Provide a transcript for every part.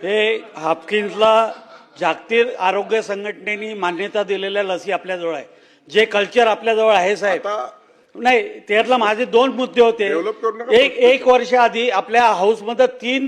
हे हाफकिन्सला जागतिक आरोग्य संघटनेने मान्यता दिलेल्या लसी आपल्याजवळ आहे. जे कल्चर आपल्याजवळ आहे साहेब. नाही, त्यातला माझे दोन मुद्दे होते. एक वर्ष आधी आपल्या हाऊसमध्ये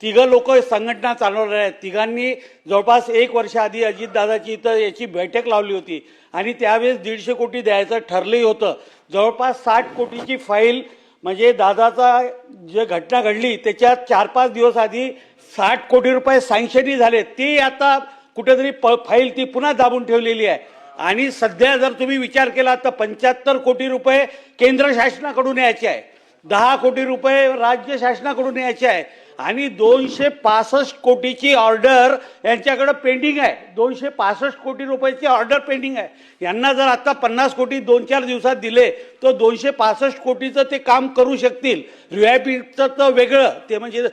तिघं लोक संघटना चालवल्या आहेत. तिघांनी जवळपास एक वर्ष आधी अजितदादाची इथं याची बैठक लावली होती आणि त्यावेळेस 150 कोटी द्यायचं ठरलंही होतं. जवळपास 60 कोटीची फाईल म्हणजे दादाचा जे घटना घडली त्याच्यात 4-5 दिवस आधी 60 कोटी रुपये सँक्शनही झाले. ती आता कुठेतरी फाईल ती पुन्हा दाबून ठेवलेली आहे. आणि सध्या जर तुम्ही विचार केला तर 75 कोटी रुपये केंद्र शासनाकडून यायचे आहे, 10 कोटी रुपये राज्य शासनाकडून यायचे आहे आणि 265 कोटीची ऑर्डर यांच्याकडे पेंडिंग आहे. 265 कोटी रुपयाची ऑर्डर पेंडिंग आहे. यांना जर आता 50 कोटी 2-4 दिवसात दिले तर 265 कोटीचं ते काम करू शकतील. व्हीआयपीचं तर वेगळं, ते म्हणजे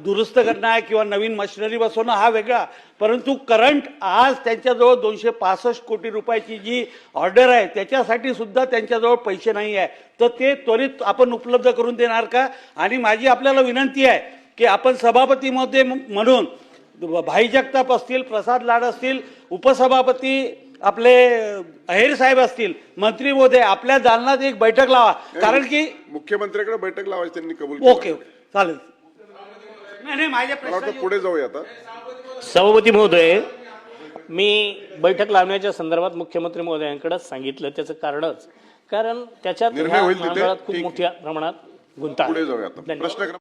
दुरुस्त करणं किंवा नवीन मशिनरी बसवणं हा वेगळा. परंतु करंट आज त्यांच्याजवळ 265 कोटी रुपयाची जी ऑर्डर आहे त्याच्यासाठी सुद्धा त्यांच्याजवळ पैसे नाही आहे. तर ते त्वरित आपण उपलब्ध करून देणार का? आणि माझी आपल्याला विनंती आहे की आपण सभापती महोदय म्हणून भाई जगताप असतील, प्रसाद लाड असतील, उपसभापती आपले अहेर साहेब असतील, मंत्री महोदय आपल्या दालनात एक बैठक लावा. कारण की मुख्यमंत्र्यांकडे बैठक लावायची त्यांनी कबूल. ओके, चालेल. नाही, माझ्या प्रश्न पुढे जाऊया आता. सभापती महोदय, मी बैठक लावण्याच्या संदर्भात मुख्यमंत्री महोदयांकडे सांगितलं. त्याचं कारण त्याच्यात निर्णय होईल तिथे. खूप मोठ्या प्रमाणात गुंता. पुढे जाऊया आता. प्रश्न